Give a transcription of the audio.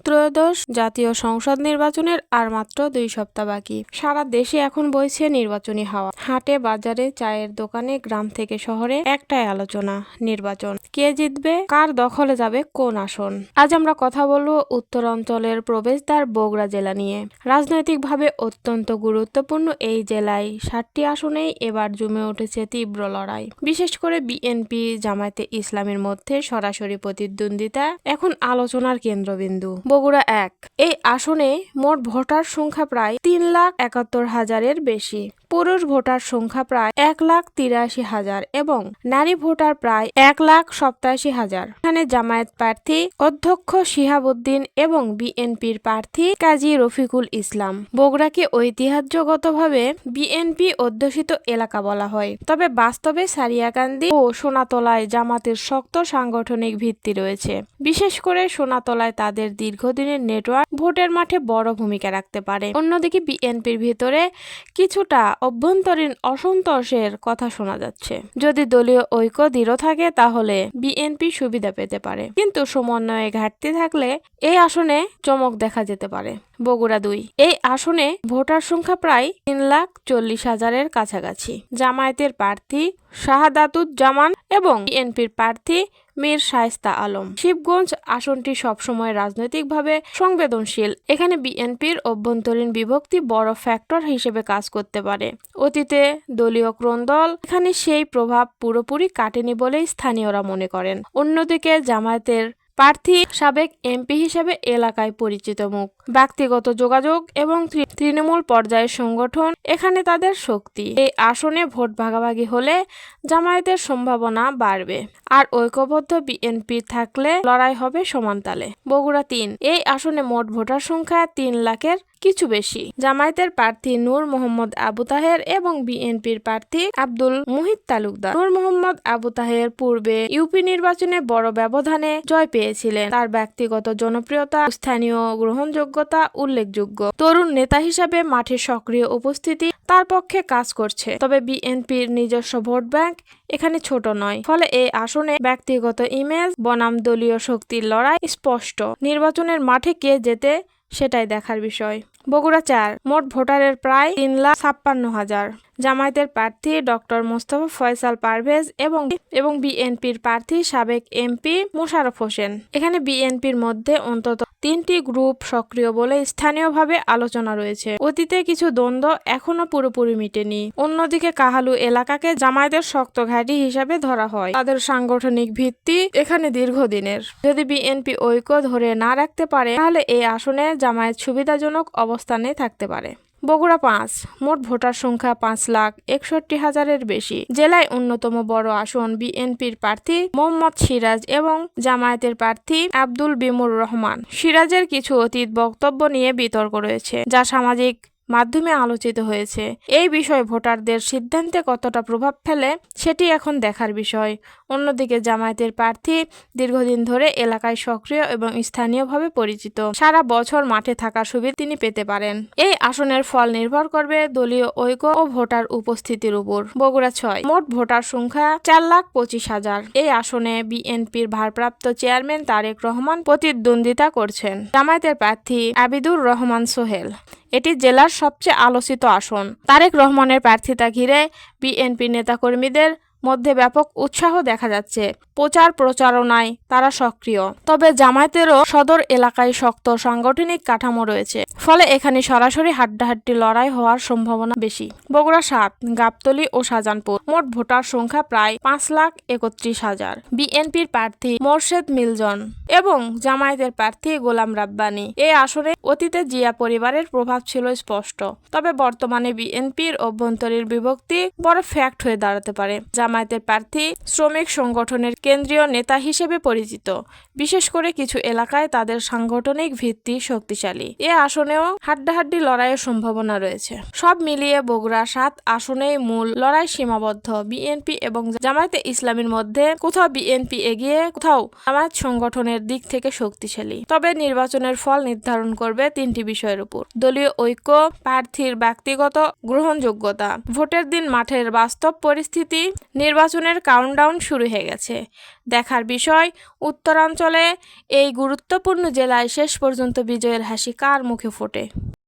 ত্রয়োদশ জাতীয় সংসদ নির্বাচনের আর মাত্র 2 সপ্তাহ বাকি। সারা দেশে এখন বইছে নির্বাচনী হাওয়া। হাটে বাজারে, চায়ের দোকানে, গ্রাম থেকে শহরে একটাই আলোচনা, নির্বাচন। কে জিতবে, কার দখলে যাবে কোন আসন। আজ আমরা কথা বলবো উত্তরাঞ্চলের প্রবেশদ্বার বগুড়া জেলা নিয়ে। রাজনৈতিকভাবে অত্যন্ত গুরুত্বপূর্ণ এই জেলায় 7টি আসনেই এবার জমে উঠেছে তীব্র লড়াই। বিশেষ করে বিএনপি জামায়াতে ইসলামীর মধ্যে সরাসরি প্রতিদ্বন্দ্বিতা এখন আলোচনার কেন্দ্রবিন্দু। বগুড়া 1 এই আসনে মোট ভোটার সংখ্যা প্রায় 3,71,000-এর বেশি। পুরুষ ভোটার সংখ্যা প্রায় 1,83,000 এবং নারী ভোটার প্রায় 1,87,000। এখানে জামায়াত প্রার্থী অধ্যক্ষ শিহাবুদ্দিন এবং বিএনপির প্রার্থী কাজী রফিকুল ইসলাম। বগুড়াকে ঐতিহ্যগতভাবে বিএনপি অধ্যুষিত এলাকা বলা হয়, তবে বাস্তবে সারিয়াকান্দি ও সোনাতলায় জামাতের শক্ত সাংগঠনিক ভিত্তি রয়েছে। বিশেষ করে সোনাতলায় তাদের দীর্ঘদিনের নেটওয়ার্ক ভোটের মাঠে বড় ভূমিকা রাখতে পারে। অন্যদিকে বিএনপির ভিতরে কিছুটা অভ্যন্তরীণ অসন্তোষের কথা শোনা যাচ্ছে। যদি দলীয় ঐক্য দৃঢ় থাকে তাহলে বিএনপি সুবিধা পেতে পারে, কিন্তু সমন্বয়ে ঘাটতি থাকলে এই আসনে চমক দেখা যেতে পারে। বগুড়া 2 এই আসনে ভোটার সংখ্যা প্রায় 3,40,000-এর কাছাকাছি। জামায়াতের প্রার্থী শাহাদাতুজ্জামান এবং বিএনপির প্রার্থী মীর শায়েস্তা আলম। শিবগঞ্জ আসনটি সবসময় রাজনৈতিকভাবে সংবেদনশীল। এখানে বিএনপির অভ্যন্তরীণ বিভক্তি বড় ফ্যাক্টর হিসেবে কাজ করতে পারে। অতীতে দলীয় ক্রন্দল এখানে সেই প্রভাব পুরোপুরি কাটেনি বলেই স্থানীয়রা মনে করেন। অন্যদিকে জামায়াতের প্রার্থী সাবেক এমপি হিসেবে এলাকায় পরিচিত মুখ। ব্যক্তিগত যোগাযোগ এবং তৃণমূল পর্যায়ের সংগঠন এখানে তাদের শক্তি। এই আসনে ভোট ভাগাভাগি হলে জামায়াতের সম্ভাবনা বাড়বে, আর ঐক্যবদ্ধ বিএনপি থাকলে লড়াই হবে সমানতালে। বগুড়া 3 এই আসনে মোট ভোটার সংখ্যা 3 লাখের কিছু বেশি। জামায়াতের প্রার্থী নূর মোহাম্মদ আবু তাহের এবং বিএনপির প্রার্থী আব্দুল মুহিত তালুকদার। নূর মোহাম্মদ আবু তাহের পূর্বে ইউপি নির্বাচনে বড় ব্যবধানে জয় পেয়েছিলেন। তার ব্যক্তিগত জনপ্রিয়তা, স্থানীয় গ্রহণযোগ্যতা উল্লেখযোগ্য। তরুণ নেতা হিসেবে মাঠে সক্রিয় উপস্থিতি তার পক্ষে কাজ করছে। তবে বিএনপির নিজস্ব ভোট ব্যাংক এখানে ছোট নয়, ফলে এই আসনে ব্যক্তিগত ইমেজ বনাম দলীয় শক্তির লড়াই স্পষ্ট। নির্বাচনের মাঠে কে জেতে সেটাই দেখার বিষয়। বগুড়া 4 মোট ভোটারের প্রায় 3,56,000। জামায়াতের প্রার্থী ডক্টর মোস্তফা ফয়সাল পারভেজ এবং বিএনপির প্রার্থী সাবেক এমপি মোশাররফ হোসেন। এখানে বিএনপির মধ্যে অন্তত 3টি গ্রুপ সক্রিয় বলে স্থানীয়ভাবে আলোচনা রয়েছে। অতীতে কিছু দ্বন্দ্ব এখনো পুরোপুরি মিটেনি। অন্যদিকে কাহালু এলাকাকে জামায়াতের শক্ত ঘাঁটি হিসাবে ধরা হয়। তাদের সাংগঠনিক ভিত্তি এখানে দীর্ঘদিনের। যদি বিএনপি ঐক্য ধরে না রাখতে পারে তাহলে এই আসনে জামায়াত সুবিধাজনক অবস্থানে থাকতে পারে। বগুড়া 5 মোট ভোটার সংখ্যা 5,61,000-এর বেশি। জেলায় অন্যতম বড় আসন বিএনপির প্রার্থী মোহাম্মদ সিরাজ এবং জামায়াতের প্রার্থী আব্দুল বিমুর রহমান। সিরাজের কিছু অতীত বক্তব্য নিয়ে বিতর্ক রয়েছে, যা সামাজিক মাধ্যমে আলোচিত হয়েছে। এই বিষয়ে ভোটারদের সিদ্ধান্তে কতটা প্রভাব ফেলে সেটি এখন দেখার বিষয়। অন্যদিকে জামায়াতের প্রার্থী দীর্ঘদিন ধরে এলাকায় সক্রিয় এবং স্থানীয়ভাবে পরিচিত। সারা বছর মাঠে থাকার সুবিধা তিনি পেতে পারেন। এই আসনের ফল নির্ভর করবে দলীয় ঐক্য ও ভোটার উপস্থিতির উপর। বগুড়া 6 মোট ভোটার সংখ্যা 4,25,000। এই আসনে বিএনপির ভারপ্রাপ্ত চেয়ারম্যান তারেক রহমান প্রতিদ্বন্দ্বিতা করছেন। জামায়াতের প্রার্থী আবিদুর রহমান সোহেল। এটি জেলার সবচেয়ে আলোচিত আসন। তারেক রহমানের প্রার্থিতা ঘিরে বিএনপি নেতাকর্মীদের মধ্যে ব্যাপক উৎসাহ দেখা যাচ্ছে। প্রচার প্রচারণায় তারা সক্রিয়। তবে জামায়াতেরও সদর এলাকায় শক্ত সাংগঠনিক কাঠামো রয়েছে, ফলে এখানে সরাসরি হাড্ডাহাড্ডি লড়াই হওয়ার সম্ভাবনা বেশি। বগুড়া 7 গাবতলী ও শাহজাহানপুর মোট ভোটার সংখ্যা প্রায় 5,31,000। বিএনপির প্রার্থী মোর্শেদ মিলজন এবং জামায়াতের প্রার্থী গোলাম রাব্বানী। এই আসনে অতীতে জিয়া পরিবারের প্রভাব ছিল স্পষ্ট, তবে বর্তমানে বিএনপির অভ্যন্তরীণ বিভক্তি বড় ফ্যাক্ট হয়ে দাঁড়াতে পারে। জামায়াতের প্রার্থী শ্রমিক সংগঠনের কেন্দ্রীয় নেতা হিসেবে পরিচিত। বিশেষ করে কিছু এলাকায় তাদের সাংগঠনিক ভিত্তি শক্তিশালী। এ আসনেও হাড্ডাহাড্ডি লড়াইয়ের সম্ভাবনা রয়েছে। সব মিলিয়ে বগুড়া 7 আসনেই মূল লড়াই সীমাবদ্ধ বিএনপি এবং জামায়াতে ইসলামীর মধ্যে। কোথাও বিএনপি এগিয়ে, কোথাও জামায়াত সংগঠনের দিক থেকে শক্তিশালী। তবে নির্বাচনের ফল নির্ধারণ করবে 3টি বিষয়ের উপর: দলীয় ঐক্য, প্রার্থীর ব্যক্তিগত গ্রহণযোগ্যতা, ভোটের দিন মাঠের বাস্তব পরিস্থিতি, নির্বাচনের কাউন্টডাউন শুরু হয়ে গেছে। দেখার বিষয়, উত্তরাঞ্চলে এই গুরুত্বপূর্ণ জেলায় শেষ পর্যন্ত বিজয়ের হাসি কার মুখে ফোটে।